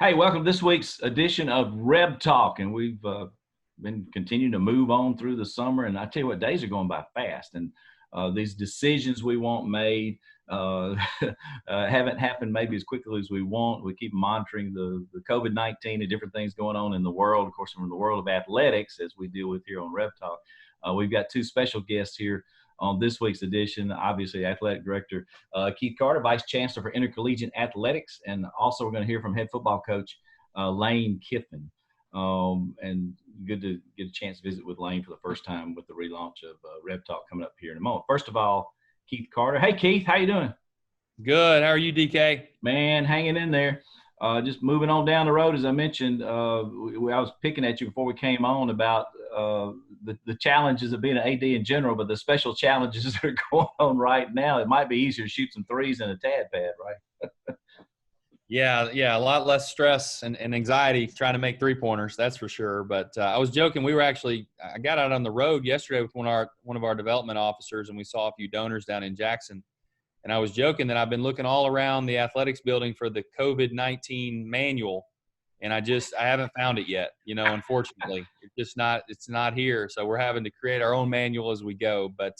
Hey, welcome to this week's edition of RebTalk, and we've been continuing to move on through the summer. And I tell you what, days are going by fast, and these decisions we want made haven't happened maybe as quickly as we want. We keep monitoring the COVID-19 and different things going on in the world. Of course, from the world of athletics, as we deal with here on RebTalk. We've got two special guests here on this week's edition. Obviously, Athletic Director Keith Carter, Vice Chancellor for Intercollegiate Athletics, and also we're going to hear from head football coach Lane Kiffin. And good to get a chance to visit with Lane for the first time with the relaunch of RebTalk coming up here in a moment. First of all, Keith Carter. Hey, Keith, how you doing? Good. How are you, DK? Man, hanging in there. Just moving on down the road, as I mentioned, I was picking at you before we came on about the challenges of being an AD in general, but the special challenges that are going on right now. It might be easier to shoot some threes than a tad pad, right? Yeah, a lot less stress and anxiety trying to make three-pointers, that's for sure. But I was joking. I got out on the road yesterday with one of our development officers, and we saw a few donors down in Jackson. And I was joking that I've been looking all around the athletics building for the COVID-19 manual, and I haven't found it yet. Unfortunately, it's not here. So we're having to create our own manual as we go. But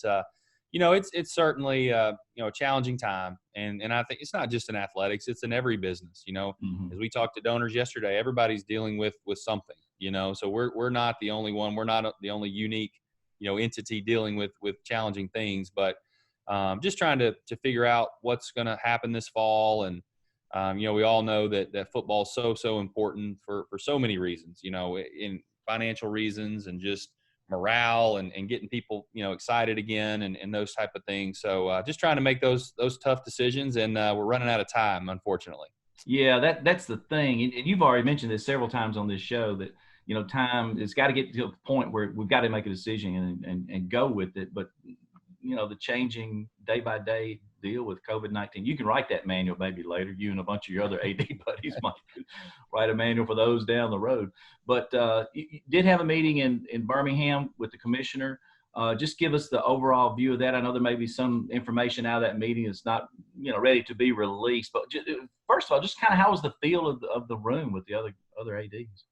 it's certainly a challenging time, and I think it's not just in athletics; it's in every business. As we talked to donors yesterday, everybody's dealing with something. So we're not the only one. We're not the only unique entity dealing with challenging things, but just trying to figure out what's going to happen this fall. And, we all know that football is so important for so many reasons, in financial reasons and just morale and getting people, excited again and those type of things. So just trying to make those tough decisions, and we're running out of time, unfortunately. Yeah, that's the thing. And you've already mentioned this several times on this show that, time, it's got to get to a point where we've got to make a decision and go with it. But the changing day by day deal with COVID-19. You can write that manual maybe later. You and a bunch of your other AD buddies might write a manual for those down the road. But you did have a meeting in Birmingham with the commissioner. Just give us the overall view of that. I know there may be some information out of that meeting that's not, ready to be released. But first of all, just kind of how was the feel of the room with the other ADs?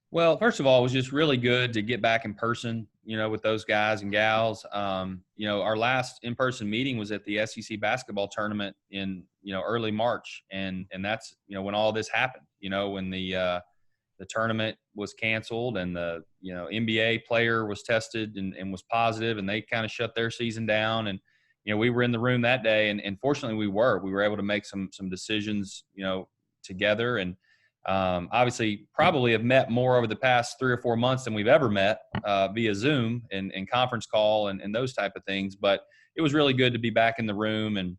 Well, first of all, it was just really good to get back in person, with those guys and gals. Our last in-person meeting was at the SEC basketball tournament in, early March. And that's, when all this happened, when the tournament was canceled and the, NBA player was tested and was positive, and they kind of shut their season down. And, we were in the room that day, and fortunately we were able to make some decisions, together. And, obviously probably have met more over the past 3 or 4 months than we've ever met via Zoom and conference call and those type of things. But it was really good to be back in the room and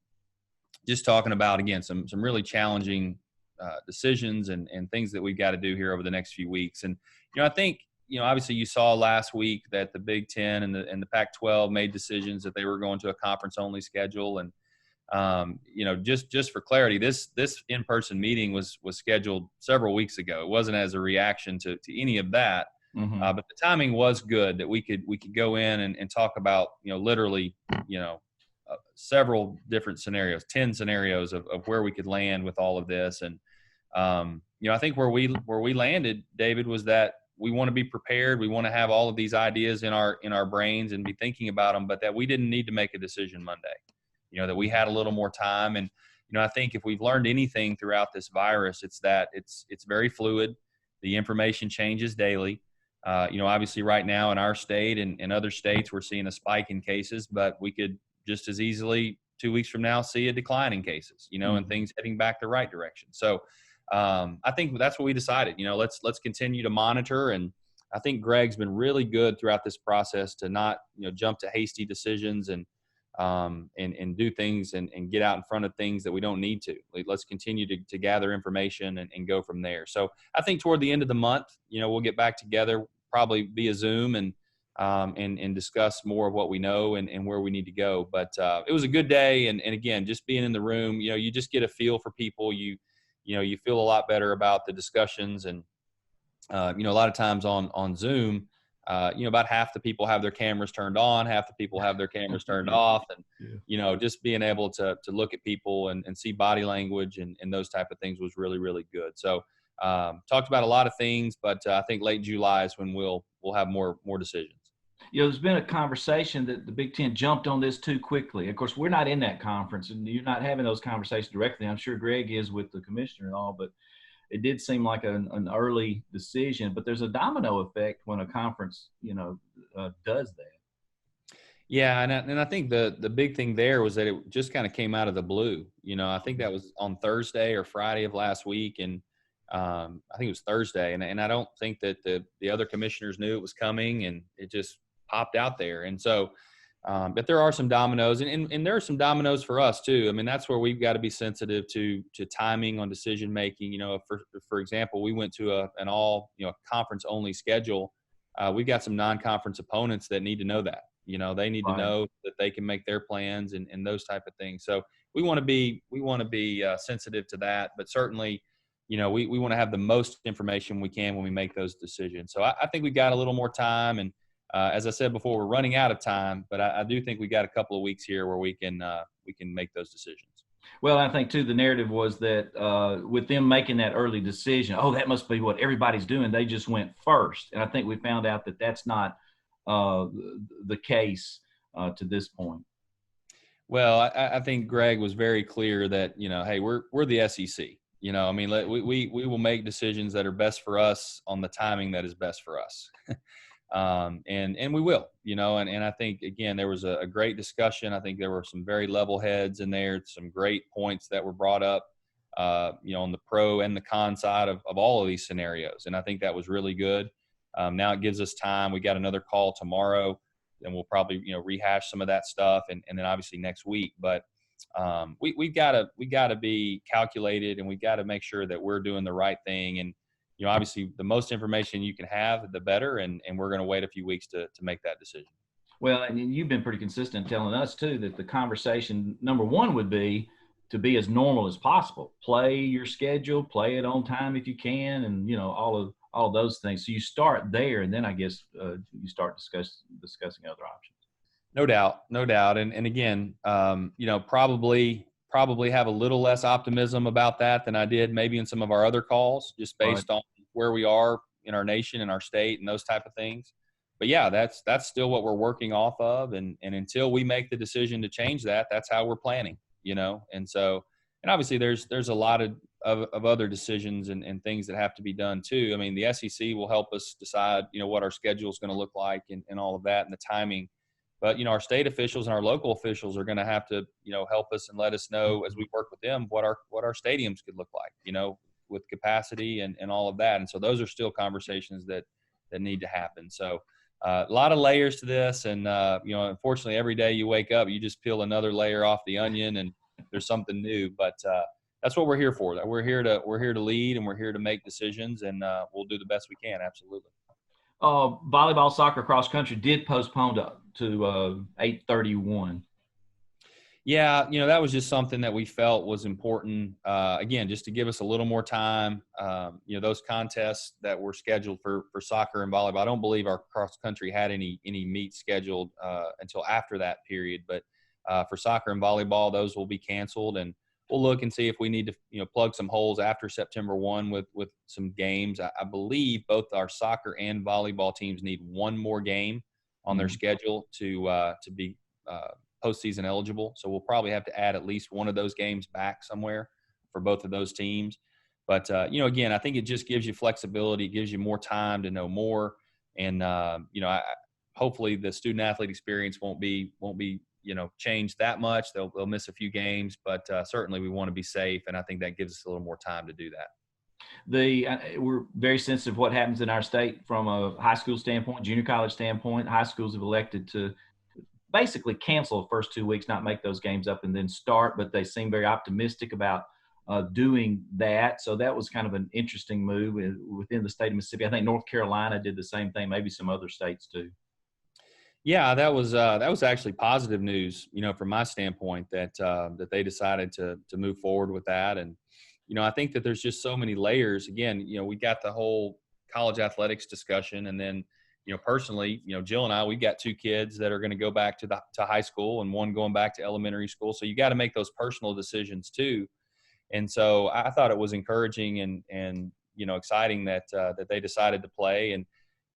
just talking about, again, some really challenging decisions and things that we've got to do here over the next few weeks. And, I think, obviously you saw last week that the Big Ten and the Pac-12 made decisions that they were going to a conference-only schedule. And, just for clarity, this in-person meeting was scheduled several weeks ago. It wasn't as a reaction to any of that, but the timing was good that we could go in and talk about, literally, several different scenarios, 10 scenarios of where we could land with all of this. And, I think where we landed, David, was that we want to be prepared. We want to have all of these ideas in our brains and be thinking about them, but that we didn't need to make a decision Monday. That we had a little more time. And, I think if we've learned anything throughout this virus, it's that it's very fluid. The information changes daily. Obviously right now in our state and other states, we're seeing a spike in cases, but we could just as easily 2 weeks from now see a decline in cases, and things heading back the right direction. So I think that's what we decided. Let's continue to monitor. And I think Greg's been really good throughout this process to not, jump to hasty decisions and do things and get out in front of things that we don't need to. Let's continue to gather information and go from there. So I think toward the end of the month, we'll get back together probably via Zoom and discuss more of what we know and where we need to go. But it was a good day. And again, just being in the room, you just get a feel for people. You feel a lot better about the discussions. And, a lot of times on Zoom, about half the people have their cameras turned on, half the people have their cameras turned off. And, just being able to look at people and see body language and those type of things was really, really good. So talked about a lot of things, but I think late July is when we'll have more decisions. There's been a conversation that the Big Ten jumped on this too quickly. Of course, we're not in that conference, and you're not having those conversations directly. I'm sure Greg is with the commissioner and all, but it did seem like an early decision. But there's a domino effect when a conference, does that. Yeah, and I think the big thing there was that it just kind of came out of the blue. I think that was on Thursday or Friday of last week, and I think it was Thursday, and I don't think that the other commissioners knew it was coming, and it just popped out there. And so, but there are some dominoes, and there are some dominoes for us too. I mean, that's where we've got to be sensitive to timing on decision making. For example, we went to an all conference only schedule. We've got some non-conference opponents that need to know that. They need to know that they can make their plans and those type of things. So we want to be sensitive to that, but certainly, we want to have the most information we can when we make those decisions. So I think we got a little more time, and as I said before, we're running out of time, but I do think we got a couple of weeks here where we can make those decisions. Well, I think too, the narrative was that with them making that early decision, that must be what everybody's doing. They just went first. And I think we found out that that's not the case to this point. Well, I think Greg was very clear that, hey, we're the SEC. We will make decisions that are best for us on the timing that is best for us. And we will, and I think, again, there was a great discussion. I think there were some very level heads in there, some great points that were brought up, on the pro and the con side of all of these scenarios. And I think that was really good. Now it gives us time. We got another call tomorrow, and we'll probably, rehash some of that stuff. And then obviously next week, but we gotta be calculated, and we got to make sure that we're doing the right thing. And, obviously the most information you can have, the better. And we're going to wait a few weeks to make that decision. Well, and you've been pretty consistent telling us too, that the conversation, number one, would be to be as normal as possible. Play your schedule, play it on time if you can, and, all of those things. So you start there, and then I guess you start discussing other options. No doubt. And again, probably have a little less optimism about that than I did maybe in some of our other calls, just based on where we are in our nation and our state and those type of things. But yeah, that's still what we're working off of. And until we make the decision to change that, that's how we're planning, And so, and obviously there's a lot of other decisions and things that have to be done too. I mean, the SEC will help us decide, what our schedule is going to look like and all of that and the timing. But, our state officials and our local officials are going to have to, help us and let us know as we work with them what our stadiums could look like, with capacity and all of that. And so those are still conversations that need to happen. So a lot of layers to this. And, unfortunately, every day you wake up, you just peel another layer off the onion and there's something new. But that's what we're here for. We're here to lead, and we're here to make decisions, and we'll do the best we can. Absolutely. Volleyball, soccer, cross country did postpone to 8/31. Yeah, that was just something that we felt was important. Again, just to give us a little more time. Those contests that were scheduled for soccer and volleyball, I don't believe our cross country had any meets scheduled until after that period. But for soccer and volleyball, those will be canceled, and we'll look and see if we need to, plug some holes after September 1 with some games. I believe both our soccer and volleyball teams need one more game on their schedule to be postseason eligible. So we'll probably have to add at least one of those games back somewhere for both of those teams. But, again, I think it just gives you flexibility, it gives you more time to know more. And, hopefully the student athlete experience won't be changed that much. They'll miss a few games, but certainly we want to be safe. And I think that gives us a little more time to do that. We're very sensitive to what happens in our state from a high school standpoint, junior college standpoint. High schools have elected to basically cancel the first 2 weeks, not make those games up and then start, but they seem very optimistic about doing that. So that was kind of an interesting move within the state of Mississippi. I think North Carolina did the same thing, maybe some other states too. Yeah, that was actually positive news, from my standpoint, that they decided to move forward with that. And, I think that there's just so many layers. Again, we got the whole college athletics discussion, and then, personally, Jill and I, we've got two kids that are going to go back to high school and one going back to elementary school. So you got to make those personal decisions too. And so I thought it was encouraging and exciting that they decided to play. And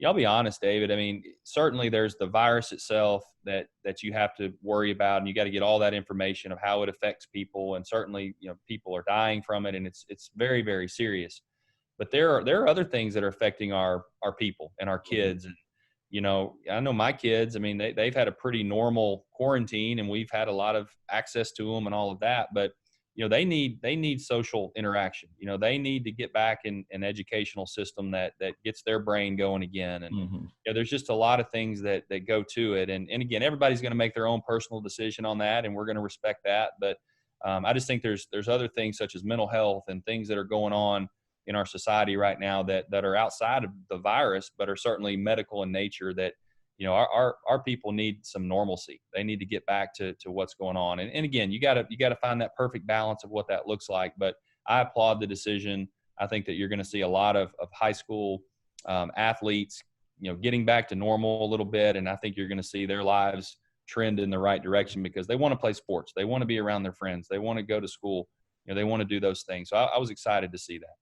I'll be honest, David. I mean, certainly there's the virus itself that you have to worry about, and you got to get all that information of how it affects people. And certainly, people are dying from it, and it's very, very serious. But there are other things that are affecting our people and our kids. And I know my kids. I mean, they've had a pretty normal quarantine, and we've had a lot of access to them and all of that. But they need social interaction. They need to get back in an educational system that gets their brain going again. And there's just a lot of things that go to it. And again, everybody's going to make their own personal decision on that, and we're going to respect that. But I just think there's other things such as mental health and things that are going on in our society right now that are outside of the virus, but are certainly medical in nature, that our people need some normalcy. They need to get back to what's going on. And again, you got to find that perfect balance of what that looks like. But I applaud the decision. I think that you're going to see a lot of high school athletes, getting back to normal a little bit. And I think you're going to see their lives trend in the right direction because they want to play sports. They want to be around their friends. They want to go to school. They want to do those things. So I was excited to see that.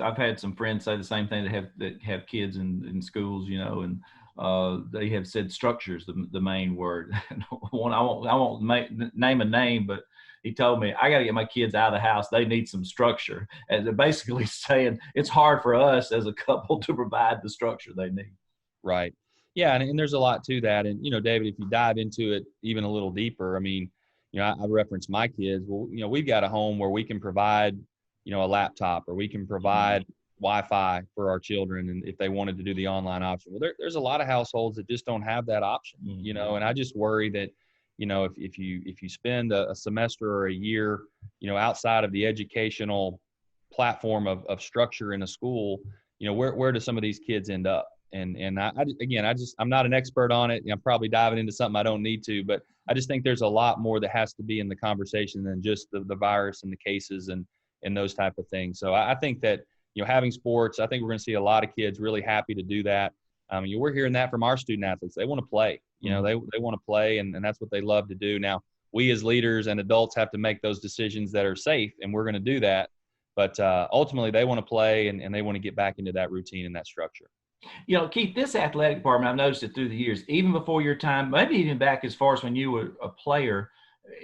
I've had some friends say the same thing that have kids in schools, and they have said structure is the main word. I won't name a name, but he told me I got to get my kids out of the house. They need some structure, and they're basically saying it's hard for us as a couple to provide the structure they need. Right. Yeah, and there's a lot to that. And David, if you dive into it even a little deeper, I mean, I reference my kids. Well, we've got a home where we can provide a laptop, or we can provide Wi-Fi for our children, and if they wanted to do the online option. Well, there's a lot of households that just don't have that option, and I just worry that, if you spend a semester or a year, outside of the educational platform of structure in a school, where do some of these kids end up? And I'm not an expert on it. I'm probably diving into something I don't need to, but I just think there's a lot more that has to be in the conversation than just the virus and the cases and those type of things. So I think that, having sports, I think we're going to see a lot of kids really happy to do that. We're hearing that from our student athletes. They want to play, they want to play, and that's what they love to do. Now, we as leaders and adults have to make those decisions that are safe, and we're going to do that. But ultimately, they want to play, and they want to get back into that routine and that structure. Keith, this athletic department, I've noticed it through the years, even before your time, maybe even back as far as when you were a player,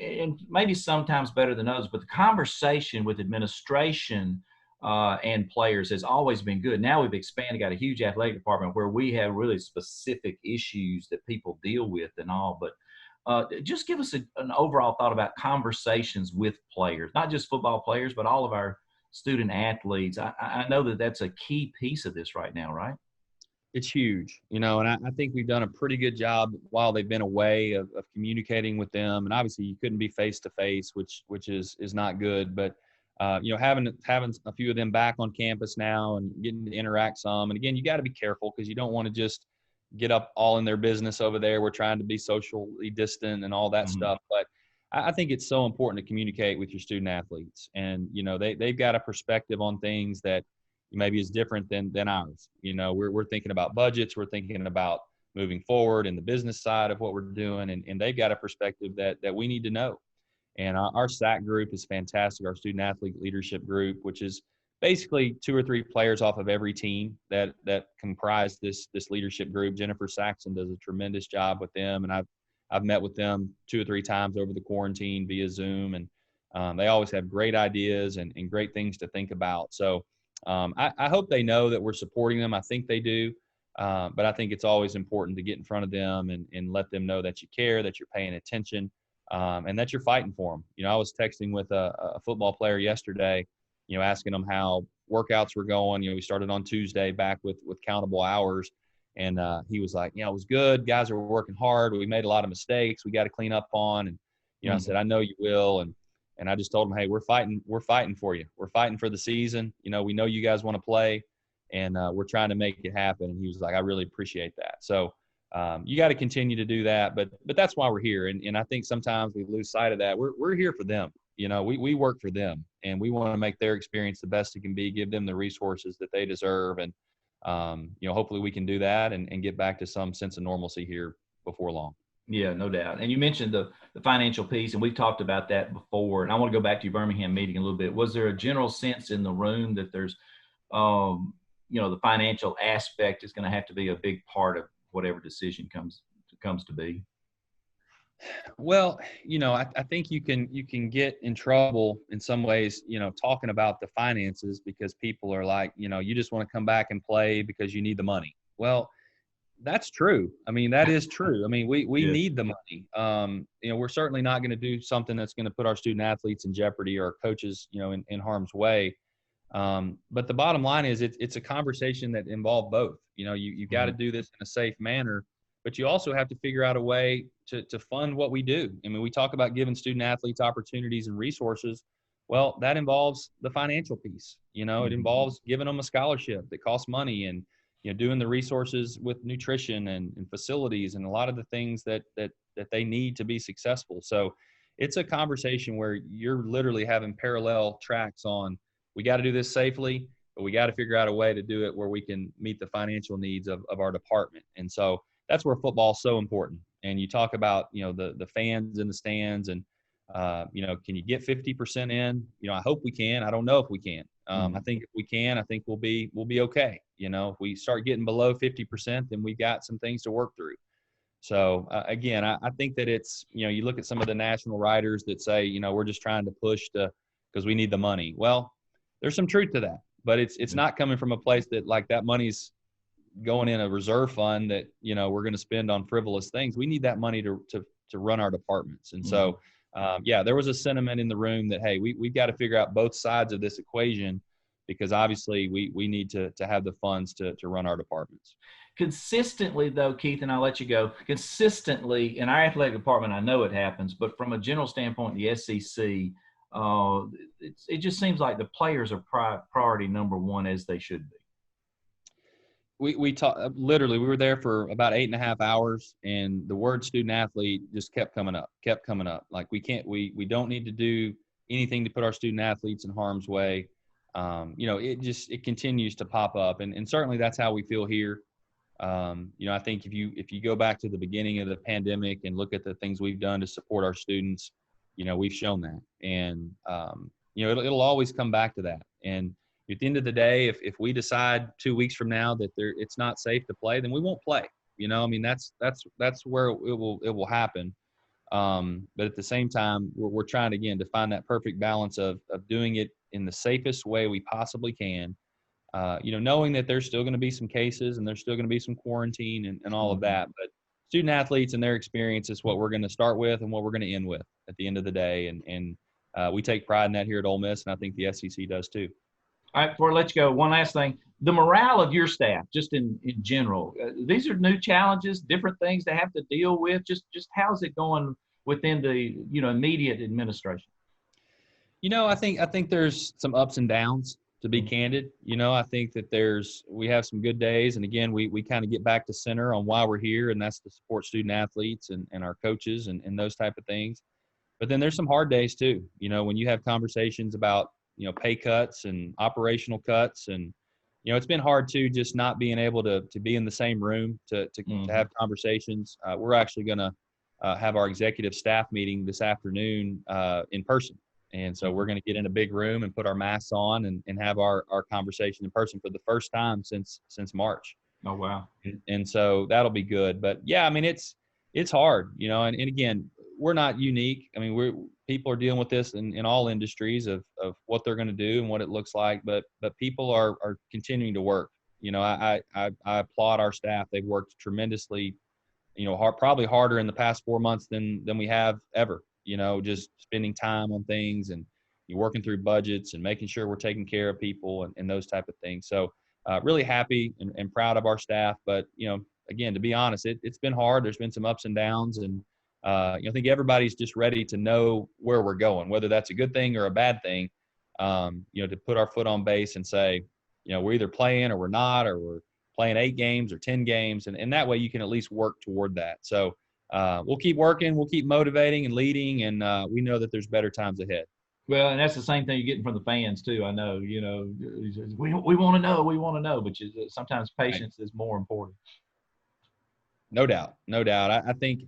and maybe sometimes better than others, but the conversation with administration and players has always been good. Now we've expanded, got a huge athletic department where we have really specific issues that people deal with and all. But just give us an overall thought about conversations with players, not just football players, but all of our student athletes. I know that that's a key piece of this right now, right? It's huge, and I think we've done a pretty good job while they've been away of communicating with them. And obviously you couldn't be face to face, which is not good, but having a few of them back on campus now and getting to interact some. And again, you got to be careful because you don't want to just get up all in their business over there. We're trying to be socially distant and all that stuff. But I think it's so important to communicate with your student athletes, and they've got a perspective on things that maybe is different than ours. We're thinking about budgets, we're thinking about moving forward in the business side of what we're doing, and they've got a perspective that we need to know. And our SAC group is fantastic, our student athlete leadership group, which is basically 2 or 3 players off of every team that comprise this leadership group. Jennifer Saxon does a tremendous job with them, and I've met with them 2 or 3 times over the quarantine via Zoom, and they always have great ideas and great things to think about. So I hope they know that we're supporting them. I think they do. But I think it's always important to get in front of them and let them know that you care, that you're paying attention, and that you're fighting for them. I was texting with a football player yesterday, asking him how workouts were going. We started on Tuesday back with countable hours. And he was like, it was good. Guys are working hard. We made a lot of mistakes we got to clean up on. And, I said, I know you will. And I just told him, hey, we're fighting for you. We're fighting for the season. We know you guys want to play, and we're trying to make it happen. And he was like, I really appreciate that. So you got to continue to do that. But that's why we're here. And I think sometimes we lose sight of that. We're here for them. We work for them, and we want to make their experience the best it can be, give them the resources that they deserve. And, hopefully we can do that and get back to some sense of normalcy here before long. Yeah, no doubt. And you mentioned the financial piece, and we've talked about that before. And I want to go back to your Birmingham meeting a little bit. Was there a general sense in the room that there's the financial aspect is going to have to be a big part of whatever decision comes to be. Well, I think you can get in trouble in some ways, talking about the finances, because people are like, you just want to come back and play because you need the money. Well, that's true. I mean, that is true. I mean, we Yeah. need the money. We're certainly not going to do something that's going to put our student athletes in jeopardy or our coaches, in harm's way. But the bottom line is it's a conversation that involves both. You got to do this in a safe manner, but you also have to figure out a way to fund what we do. I mean, we talk about giving student athletes opportunities and resources. Well, that involves the financial piece. It involves giving them a scholarship that costs money, and doing the resources with nutrition and facilities and a lot of the things that they need to be successful. So it's a conversation where you're literally having parallel tracks on, we got to do this safely, but we got to figure out a way to do it where we can meet the financial needs of our department. And so that's where football is so important. And you talk about, the fans in the stands, and, can you get 50% in? I hope we can. I don't know if we can. I think if we can, I think we'll be okay. If we start getting below 50%, then we've got some things to work through. So again, I think that it's, you look at some of the national writers that say, we're just trying to push because we need the money. Well, there's some truth to that, but it's not coming from a place that like that money's going in a reserve fund that, we're going to spend on frivolous things. We need that money to run our departments. And so, there was a sentiment in the room that, hey, we've got to figure out both sides of this equation, because obviously we need to have the funds to run our departments. Consistently, though, Keith, and I'll let you go, consistently in our athletic department, I know it happens, but from a general standpoint, the SEC, it just seems like the players are priority number one, as they should be. We talked, literally, we were there for about 8.5 hours, and the word student athlete just kept coming up. Like we don't need to do anything to put our student athletes in harm's way. It continues to pop up, and certainly that's how we feel here. I think if you go back to the beginning of the pandemic and look at the things we've done to support our students, we've shown that, and it'll always come back to that. And at the end of the day, if we decide 2 weeks from now that it's not safe to play, then we won't play. That's where it will happen. But at the same time, we're trying again to find that perfect balance of doing it in the safest way we possibly can. Knowing that there's still going to be some cases and there's still going to be some quarantine and all of that. But student athletes and their experience is what we're going to start with and what we're going to end with at the end of the day. And we take pride in that here at Ole Miss, and I think the SEC does too. All right, before I let you go, one last thing. The morale of your staff, just in general, these are new challenges, different things they have to deal with. Just how's it going within the immediate administration? I think there's some ups and downs, to be candid. I think that we have some good days, and again, we kind of get back to center on why we're here, and that's to support student athletes and our coaches and those type of things. But then there's some hard days too. When you have conversations about pay cuts and operational cuts, and it's been hard too, just not being able to be in the same room to have conversations. We're actually going to have our executive staff meeting this afternoon in person. And so we're going to get in a big room and put our masks on and have our conversation in person for the first time since March. Oh, wow. And so that'll be good. But yeah, I mean, it's hard, and again, we're not unique. I mean, people are dealing with this in all industries of what they're going to do and what it looks like, but people are continuing to work. I applaud our staff. They've worked tremendously, hard, probably harder in the past 4 months than we have ever, just spending time on things and you're working through budgets and making sure we're taking care of people and those type of things. So really happy and proud of our staff. But, again, to be honest, it's been hard. There's been some ups and downs, and I think everybody's just ready to know where we're going, whether that's a good thing or a bad thing, to put our foot on base and say, we're either playing or we're not, or we're playing 8 games or 10 games. And that way you can at least work toward that. So we'll keep working, we'll keep motivating and leading, and we know that there's better times ahead. Well, and that's the same thing you're getting from the fans too. I know, we want to know, but sometimes patience is more important. No doubt. I think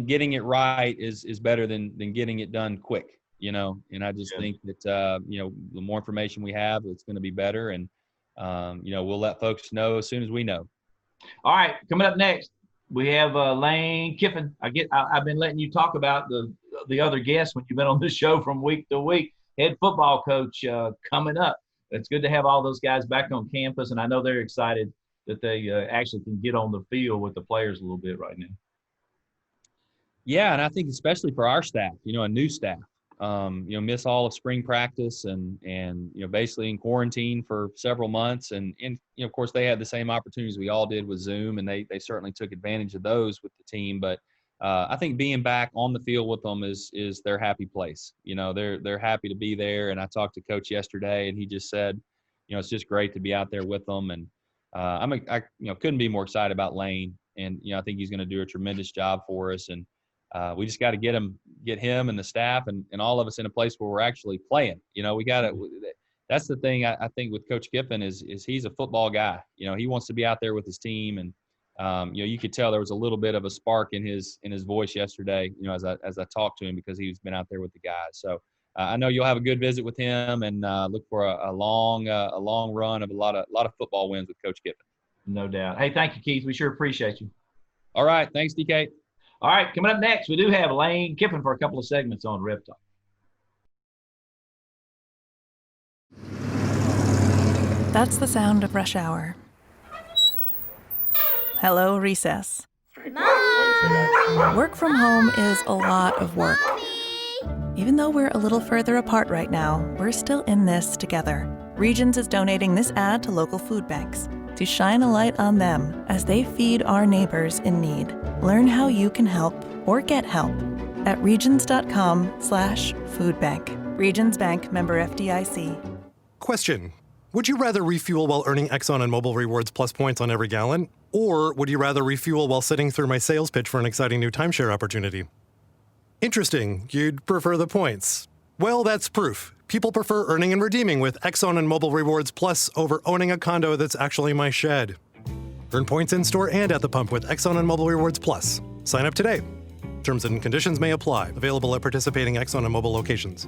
getting it right is better than getting it done quick, and I just think that, the more information we have, it's going to be better. And we'll let folks know as soon as we know. All right, coming up next, we have Lane Kiffin. I've been letting you talk about the other guests when you've been on this show from week to week. Head football coach coming up. It's good to have all those guys back on campus, and I know they're excited that they actually can get on the field with the players a little bit right now. Yeah, and I think especially for our staff, a new staff, miss all of spring practice and basically in quarantine for several months. And of course, they had the same opportunities we all did with Zoom, and they certainly took advantage of those with the team. But I think being back on the field with them is their happy place. They're happy to be there. And I talked to Coach yesterday, and he just said, it's just great to be out there with them. And I couldn't be more excited about Lane. And I think he's going to do a tremendous job for us. And we just got to get him and the staff and all of us in a place where we're actually playing. We got to. That's the thing I think with Coach Kiffin is he's a football guy. He wants to be out there with his team, and you could tell there was a little bit of a spark in his voice yesterday. As I talked to him, because he's been out there with the guys. So I know you'll have a good visit with him, and look for a long run of a lot of football wins with Coach Kiffin. No doubt. Hey, thank you, Keith. We sure appreciate you. All right, thanks, DK. All right, coming up next, we do have Lane Kiffin for a couple of segments on RebTalk. That's the sound of rush hour. Hello, recess. Mom! Work from home is a lot of work. Even though we're a little further apart right now, we're still in this together. Regions is donating this ad to local food banks to shine a light on them as they feed our neighbors in need. Learn how you can help or get help at regions.com/foodbank. Regions Bank, member FDIC. Question. Would you rather refuel while earning Exxon and Mobil Rewards Plus points on every gallon? Or would you rather refuel while sitting through my sales pitch for an exciting new timeshare opportunity? Interesting. You'd prefer the points. Well, that's proof. People prefer earning and redeeming with Exxon and Mobil Rewards Plus over owning a condo that's actually my shed. Earn points in-store and at the pump with Exxon and Mobil Rewards Plus. Sign up today. Terms and conditions may apply. Available at participating Exxon and Mobil locations.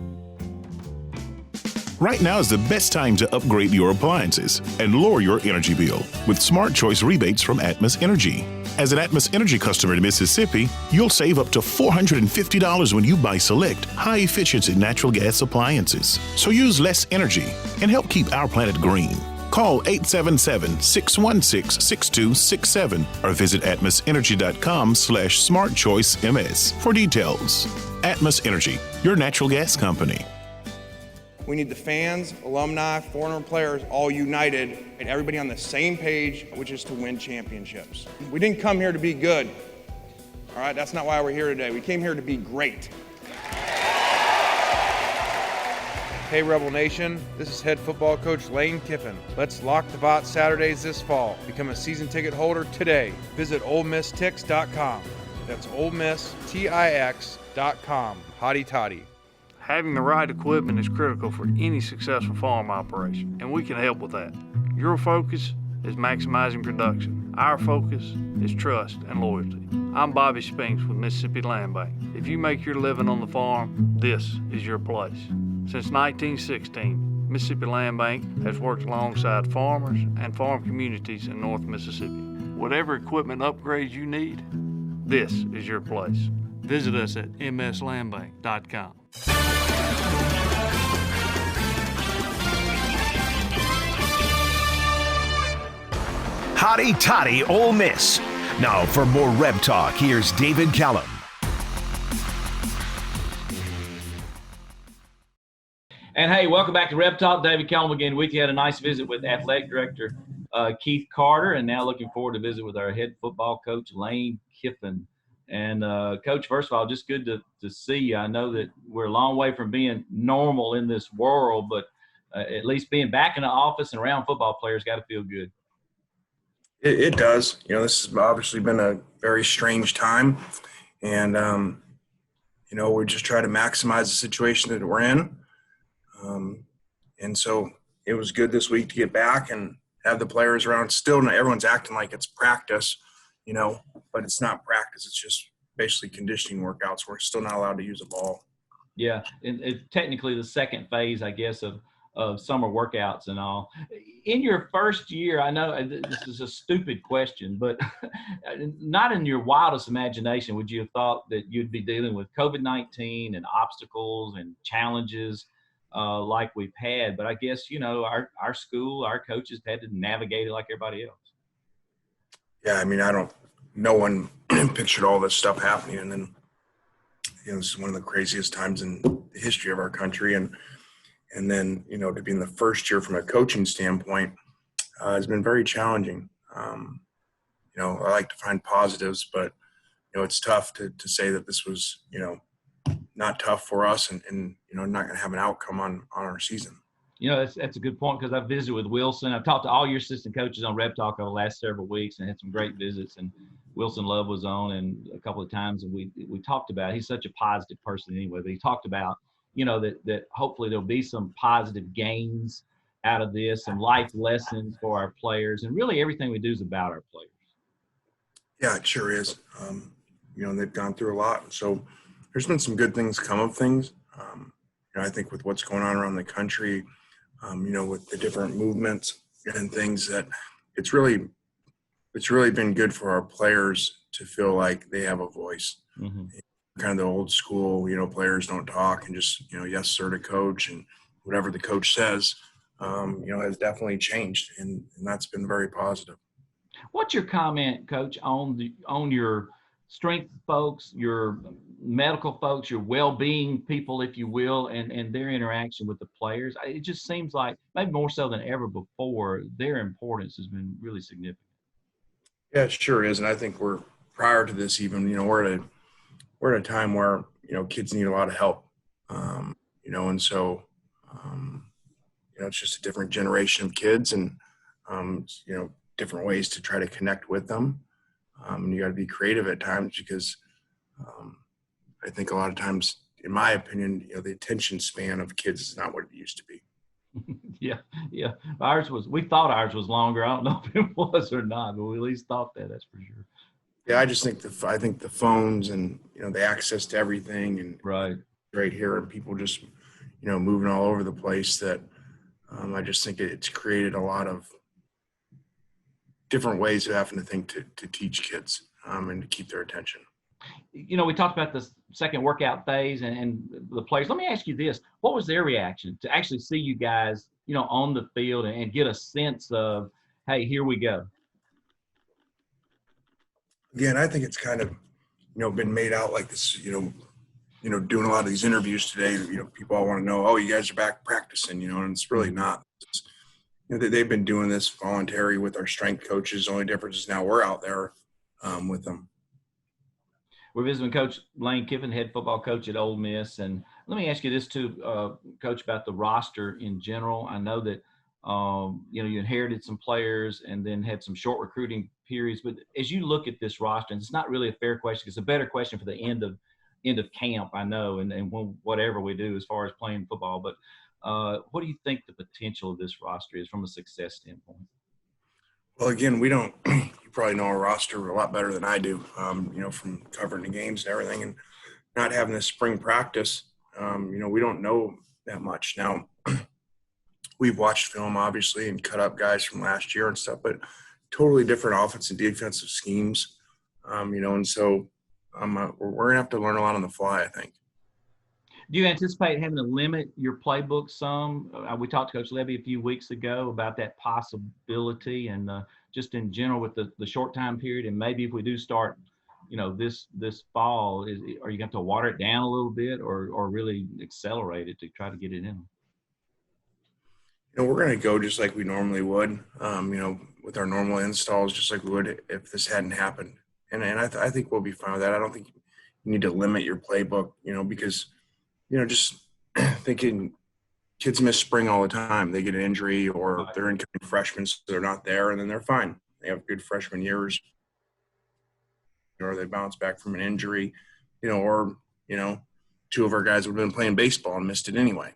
Right now is the best time to upgrade your appliances and lower your energy bill with Smart Choice rebates from Atmos Energy. As an Atmos Energy customer in Mississippi, you'll save up to $450 when you buy select high-efficiency natural gas appliances. So use less energy and help keep our planet green. Call 877-616-6267 or visit atmosenergy.com/smartchoicems for details. Atmos Energy, your natural gas company. We need the fans, alumni, former players all united and everybody on the same page, which is to win championships. We didn't come here to be good. All right, that's not why we're here today. We came here to be great. Hey Rebel Nation, this is head football coach Lane Kiffin. Let's lock the bot Saturdays this fall. Become a season ticket holder today. Visit OleMissTix.com. That's OleMissTix.com. Hotty toddy. Having the right equipment is critical for any successful farm operation, and we can help with that. Your focus is maximizing production. Our focus is trust and loyalty. I'm Bobby Spinks with Mississippi Land Bank. If you make your living on the farm, this is your place. Since 1916, Mississippi Land Bank has worked alongside farmers and farm communities in North Mississippi. Whatever equipment upgrades you need, this is your place. Visit us at mslandbank.com. Hotty toddy Ole Miss. Now for more RebTalk, here's David Callum. And hey, welcome back to RebTalk. David Callum again with you. Had a nice visit with Athletic Director Keith Carter, and now looking forward to visit with our head football coach Lane Kiffin. And Coach, first of all, just good to see you. I know that we're a long way from being normal in this world, but at least being back in the office and around football players got to feel good. It does. This has obviously been a very strange time, and we just try to maximize the situation that we're in. And so it was good this week to get back and have the players around. Still, not everyone's acting like it's practice, but it's not practice. It's just basically conditioning workouts. We're still not allowed to use a ball. Yeah, and it's technically the second phase, I guess, of of summer workouts and all. In your first year, I know this is a stupid question, but not in your wildest imagination would you have thought that you'd be dealing with COVID-19 and obstacles and challenges like we've had. But I guess, our school, our coaches had to navigate it like everybody else. Yeah, I mean, no one pictured all this stuff happening. And then, this is one of the craziest times in the history of our country. And then, to be in the first year from a coaching standpoint has been very challenging. I like to find positives, but, it's tough to say that this was, not tough for us and not going to have an outcome on our season. That's a good point, because I've visited with Wilson. I've talked to all your assistant coaches on RebTalk over the last several weeks and had some great visits. And Wilson Love was on and a couple of times, and we talked about, he's such a positive person anyway, but he talked about, that hopefully there'll be some positive gains out of this, some life lessons for our players, and really everything we do is about our players. Yeah, it sure is. They've gone through a lot. So there's been some good things come of things. I think with what's going on around the country, with the different movements and things, that it's really been good for our players to feel like they have a voice. Mm-hmm. Kind of the old school, players don't talk and just, yes, sir to coach, and whatever the coach says, has definitely changed. And that's been very positive. What's your comment, Coach, on your strength folks, your medical folks, your well-being people, if you will, and their interaction with the players? It just seems like, maybe more so than ever before, their importance has been really significant. Yeah, it sure is. And I think prior to this even, we're at a time where, kids need a lot of help, and so, it's just a different generation of kids and, different ways to try to connect with them. And you got to be creative at times, because I think a lot of times, in my opinion, the attention span of kids is not what it used to be. Yeah. We thought ours was longer. I don't know if it was or not, but we at least thought that, that's for sure. Yeah, I just think the phones and, the access to everything and right here, and people just, moving all over the place, that I just think it's created a lot of different ways of having to think to teach kids and to keep their attention. We talked about the second workout phase and the players. Let me ask you this. What was their reaction to actually see you guys, on the field and get a sense of, hey, here we go? Again, I think it's kind of, been made out like this, doing a lot of these interviews today, people all want to know, oh, you guys are back practicing, and it's really not. They've been doing this voluntary with our strength coaches. The only difference is now we're out there with them. We're visiting Coach Lane Kiffin, head football coach at Ole Miss. And let me ask you this too, Coach, about the roster in general. I know that, you inherited some players and then had some short recruiting periods. But as you look at this roster, and it's not really a fair question, it's a better question for the end of camp, I know, and whatever we do as far as playing football. But what do you think the potential of this roster is from a success standpoint? Well, again, we don't – you probably know our roster a lot better than I do, from covering the games and everything, and not having this spring practice, we don't know that much. Now, we've watched film, obviously, and cut up guys from last year and stuff, but totally different offensive and defensive schemes, and so we're going to have to learn a lot on the fly, I think. Do you anticipate having to limit your playbook some? We talked to Coach Levy a few weeks ago about that possibility, and just in general with the short time period, and maybe if we do start, this fall, are you going to have to water it down a little bit or really accelerate it to try to get it in? We're going to go just like we normally would, with our normal installs, just like we would if this hadn't happened. And I think we'll be fine with that. I don't think you need to limit your playbook, because – just thinking kids miss spring all the time. They get an injury or they're incoming freshmen, so they're not there, and then they're fine. They have good freshman years, or they bounce back from an injury, or, two of our guys would have been playing baseball and missed it anyway.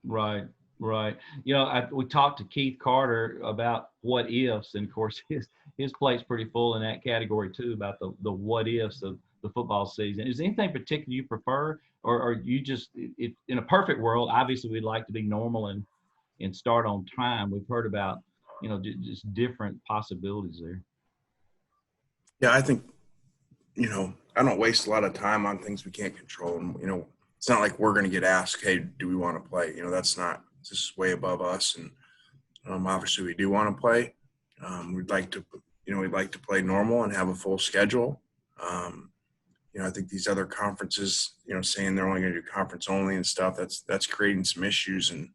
Right. We talked to Keith Carter about what ifs, and of course his plate's pretty full in that category too, about the what ifs of the football season. Is there anything particular you prefer, or you just, in a perfect world, obviously we'd like to be normal and and start on time. We've heard about, just different possibilities there. Yeah, I think, I don't waste a lot of time on things we can't control. And, it's not like we're going to get asked, hey, do we want to play? This is way above us. And obviously we do want to play. We'd like to play normal and have a full schedule. I think these other conferences, saying they're only going to do conference only and stuff, that's creating some issues. And,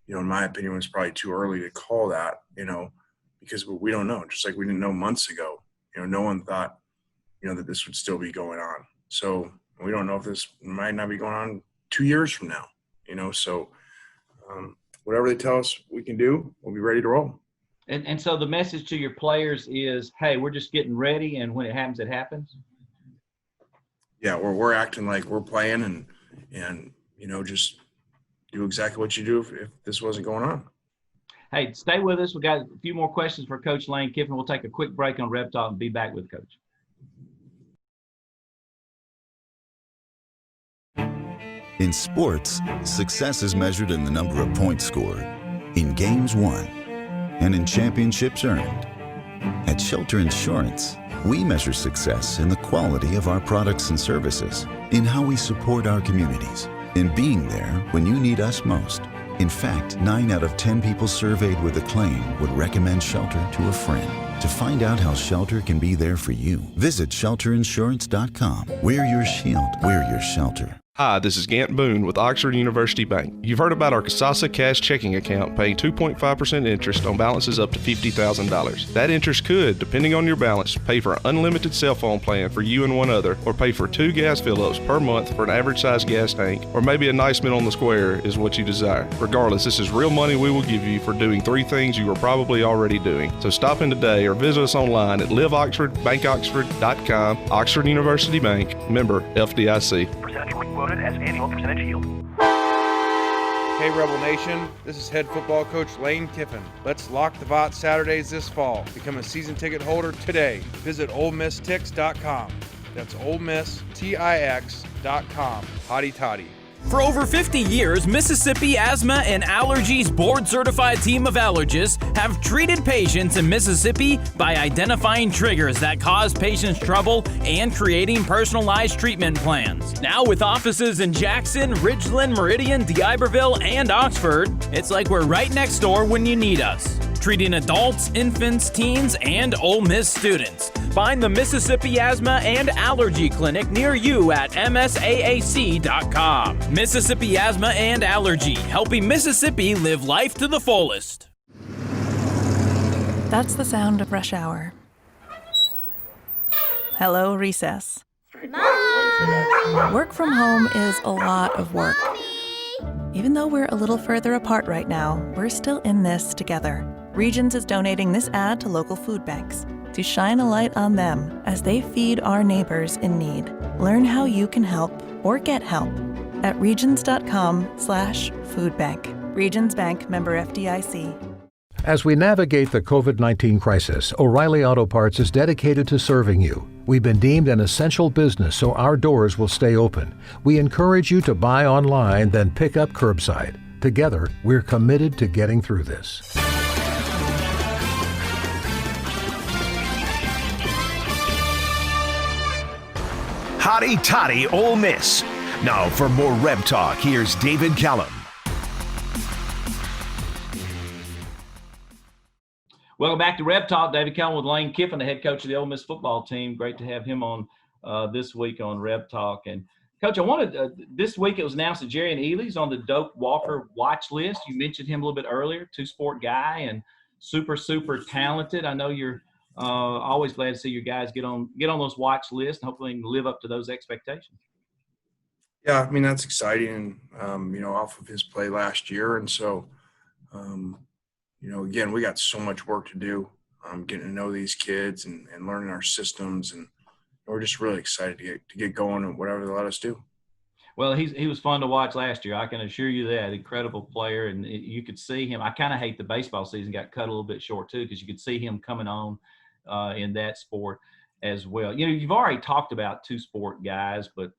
in my opinion, it's probably too early to call that, because we don't know. Just like we didn't know months ago, no one thought, that this would still be going on. So we don't know if this might not be going on 2 years from now, so whatever they tell us we can do, we'll be ready to roll. And so the message to your players is, hey, we're just getting ready, and when it happens, it happens. Yeah, we're acting like we're playing and just do exactly what you do if this wasn't going on. Hey, stay with us. We got a few more questions for Coach Lane Kiffin. We'll take a quick break on RebTalk and be back with Coach. In sports, success is measured in the number of points scored, in games won, and in championships earned. At Shelter Insurance, we measure success in the quality of our products and services, in how we support our communities, in being there when you need us most. In fact, 9 out of 10 people surveyed with a claim would recommend Shelter to a friend. To find out how Shelter can be there for you, visit shelterinsurance.com. We're your shield, we're your shelter. Hi, this is Gant Boone with Oxford University Bank. You've heard about our Kasasa Cash checking account paying 2.5% interest on balances up to $50,000. That interest could, depending on your balance, pay for an unlimited cell phone plan for you and one other, or pay for 2 gas fill-ups per month for an average-sized gas tank, or maybe a nice meal on the square is what you desire. Regardless, this is real money we will give you for doing 3 things you are probably already doing. So stop in today or visit us online at liveoxfordbankoxford.com. Oxford University Bank, member FDIC. Percentage rate quoted as annual percentage yield. Hey Rebel Nation, this is head football coach Lane Kiffin. Let's lock the Vot Saturdays this fall. Become a season ticket holder today. Visit OleMissTix.com. That's OleMissTix.com. Hotty toddy. For over 50 years, Mississippi Asthma and Allergies board-certified team of allergists have treated patients in Mississippi by identifying triggers that cause patients trouble and creating personalized treatment plans. Now with offices in Jackson, Ridgeland, Meridian, d'Iberville, and Oxford, it's like we're right next door when you need us. Treating adults, infants, teens, and Ole Miss students. Find the Mississippi Asthma and Allergy Clinic near you at msaac.com. Mississippi Asthma and Allergy, helping Mississippi live life to the fullest. That's the sound of rush hour. Hello, recess. Mom! Work from home is a lot of work. Even though we're a little further apart right now, we're still in this together. Regions is donating this ad to local food banks to shine a light on them as they feed our neighbors in need. Learn how you can help or get help at regions.com/foodbank. Regions Bank, member FDIC. As we navigate the COVID-19 crisis, O'Reilly Auto Parts is dedicated to serving you. We've been deemed an essential business, so our doors will stay open. We encourage you to buy online, then pick up curbside. Together, we're committed to getting through this. Hotty Toddy Ole Miss. Now for more Reb Talk, here's David Callum. Welcome back to RebTalk. David Callum with Lane Kiffin, the head coach of the Ole Miss football team. Great to have him on this week on RebTalk. And Coach, I wanted this week it was announced that Jerrion Ealy's on the Doak Walker watch list. You mentioned him a little bit earlier, 2-sport guy and super talented. I know you're always glad to see your guys get on those watch lists and hopefully live up to those expectations. Yeah, I mean, that's exciting, off of his play last year. And so, again, we got so much work to do, getting to know these kids and learning our systems. And we're just really excited to get going and whatever they let us do. Well, he was fun to watch last year. I can assure you that. Incredible player. And you could see him. I kind of hate the baseball season got cut a little bit short, too, because you could see him coming on in that sport. as well. You know, you've already talked about two-sport guys, but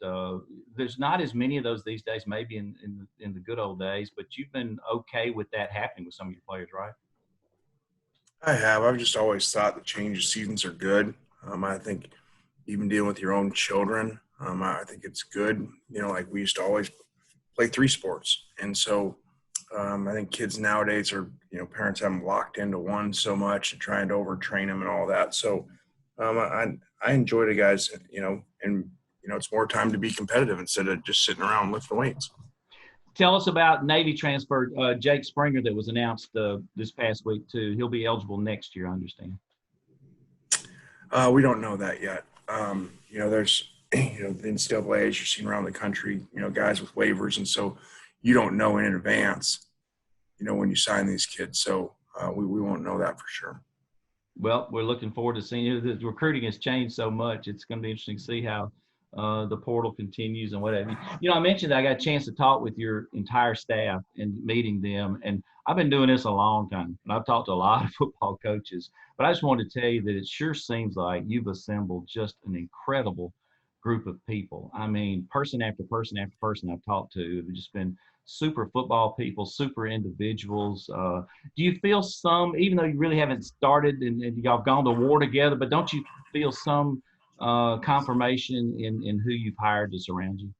there's not as many of those these days, maybe in the good old days, but you've been okay with that happening with some of your players, right? I have. I've just always thought the change of seasons are good. I think even dealing with your own children, I think it's good. You know, like we used to always play 3 sports. And so I think kids nowadays are, you know, parents have them locked into one so much and trying to overtrain them and all that. So I enjoy the guys, you know, and, you know, it's more time to be competitive instead of just sitting around lifting weights. Tell us about Navy transfer, Jake Springer, that was announced this past week too. He'll be eligible next year, I understand. We don't know that yet. You know, there's, you know, the NCAA, as you're seeing around the country, you know, guys with waivers. And so you don't know in advance, you know, when you sign these kids. So we won't know that for sure. Well, we're looking forward to seeing you. The recruiting has changed so much. It's going to be interesting to see how the portal continues and whatever. You know, I mentioned that I got a chance to talk with your entire staff and meeting them. And I've been doing this a long time. And I've talked to a lot of football coaches. But I just wanted to tell you that it sure seems like you've assembled just an incredible group of people. I mean, person after person after person I've talked to have just been super football people, super individuals. Do you feel some, even though you really haven't started and y'all have gone to war together, but don't you feel some confirmation in who you've hired to surround you?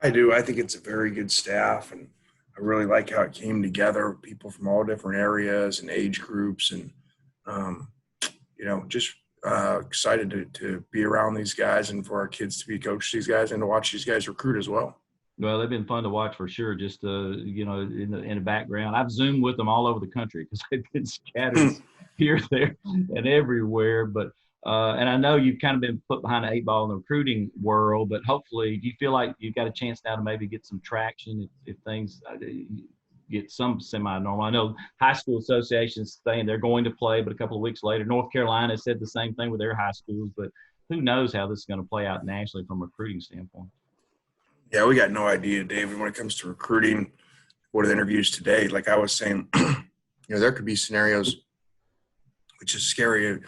I do. I think it's a very good staff, and I really like how it came together, people from all different areas and age groups, and, you know, just excited to be around these guys and for our kids to be coached these guys and to watch these guys recruit as well. Well, they've been fun to watch for sure. Just you know, in the background, I've Zoomed with them all over the country because they've been scattered here, there, and everywhere. But and I know you've kind of been put behind the 8 ball in the recruiting world. But hopefully, do you feel like you've got a chance now to maybe get some traction if things get some semi-normal? I know high school associations saying they're going to play, but a couple of weeks later, North Carolina said the same thing with their high schools. But who knows how this is going to play out nationally from a recruiting standpoint? Yeah, we got no idea, David, when it comes to recruiting. What are the interviews today? Like I was saying, you know, there could be scenarios, which is scary,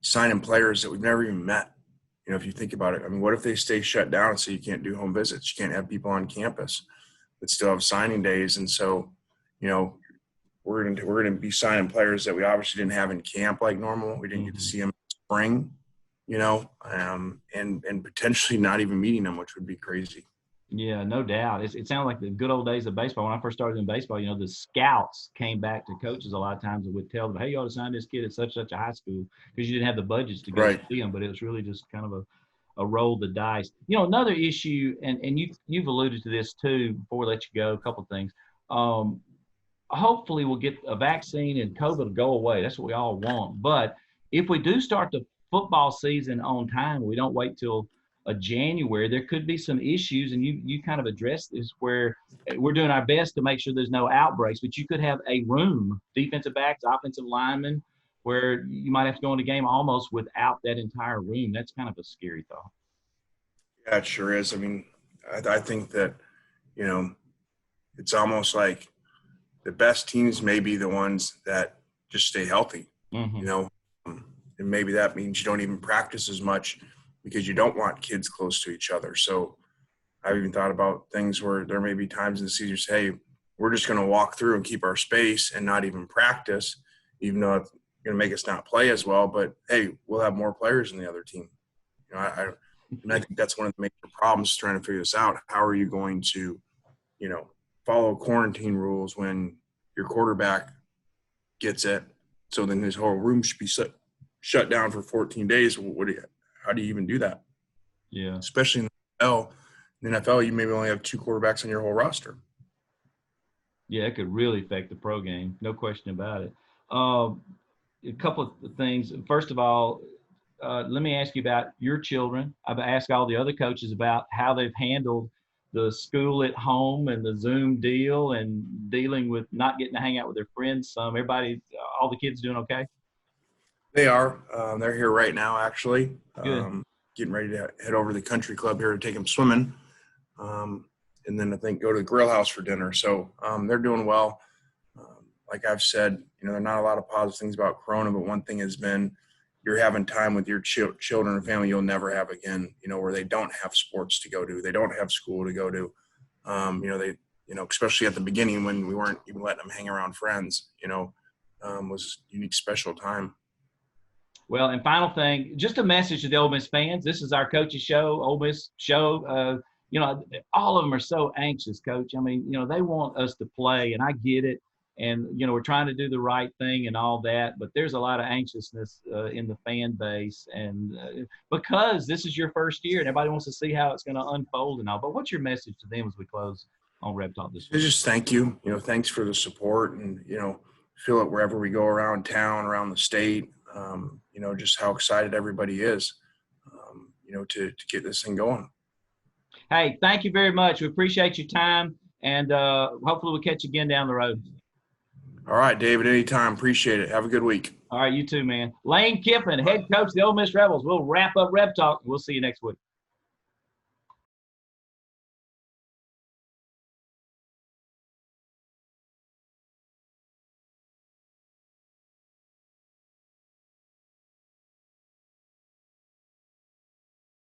signing players that we've never even met. You know, if you think about it, I mean, what if they stay shut down and so you can't do home visits? You can't have people on campus that still have signing days. And so, you know, we're going to be signing players that we obviously didn't have in camp like normal. We didn't get to see them in spring, you know, and potentially not even meeting them, which would be crazy. Yeah, no doubt. It sounds like the good old days of baseball. When I first started in baseball, you know, the scouts came back to coaches a lot of times and would tell them, hey, you ought to sign this kid at such a high school, because you didn't have the budgets to go see them. But it was really just kind of a roll the dice. You know, another issue, and you've alluded to this too before we let you go, a couple of things. Hopefully we'll get a vaccine and COVID will go away. That's what we all want. But if we do start the football season on time, we don't wait till January, there could be some issues, and you kind of addressed this, where we're doing our best to make sure there's no outbreaks, but you could have a room, defensive backs, offensive linemen, where you might have to go in a game almost without that entire room. That's kind of a scary thought. Yeah, it sure is. I mean, I think that, you know, it's almost like the best teams may be the ones that just stay healthy, you know, and maybe that means you don't even practice as much because you don't want kids close to each other. So I've even thought about things where there may be times in the season, hey, we're just going to walk through and keep our space and not even practice, even though it's going to make us not play as well. But, hey, we'll have more players than the other team. You know, and I think that's one of the major problems trying to figure this out. How are you going to, you know, follow quarantine rules when your quarterback gets it? So then his whole room should be shut down for 14 days. How do you even do that? Yeah. Especially in the NFL. In the NFL, you maybe only have 2 quarterbacks on your whole roster. Yeah, it could really affect the pro game. No question about it. A couple of things. First of all, let me ask you about your children. I've asked all the other coaches about how they've handled the school at home and the Zoom deal and dealing with not getting to hang out with their friends. Everybody, all the kids doing okay? They are. They're here right now, actually. Good. Getting ready to head over to the country club here to take them swimming. And then I think go to the grill house for dinner. So they're doing well. Like I've said, you know, there are not a lot of positive things about Corona, but one thing has been you're having time with your children and family you'll never have again, you know, where they don't have sports to go to, they don't have school to go to. Especially at the beginning when we weren't even letting them hang around friends, was a unique, special time. Well, and final thing, just a message to the Ole Miss fans. This is our coaches show, Ole Miss show. All of them are so anxious, Coach. I mean, they want us to play, and I get it. And, we're trying to do the right thing and all that, but there's a lot of anxiousness in the fan base. And because this is your first year and everybody wants to see how it's going to unfold and all. But what's your message to them as we close on RebTalk this week? Just thank you. Thanks for the support, and, feel it wherever we go around town, around the state. Just how excited everybody is, to get this thing going. Hey, thank you very much. We appreciate your time, and hopefully we'll catch you again down the road. All right, David, anytime. Appreciate it. Have a good week. All right, you too, man. Lane Kiffin, head coach of the Ole Miss Rebels. We'll wrap up RebTalk. We'll see you next week.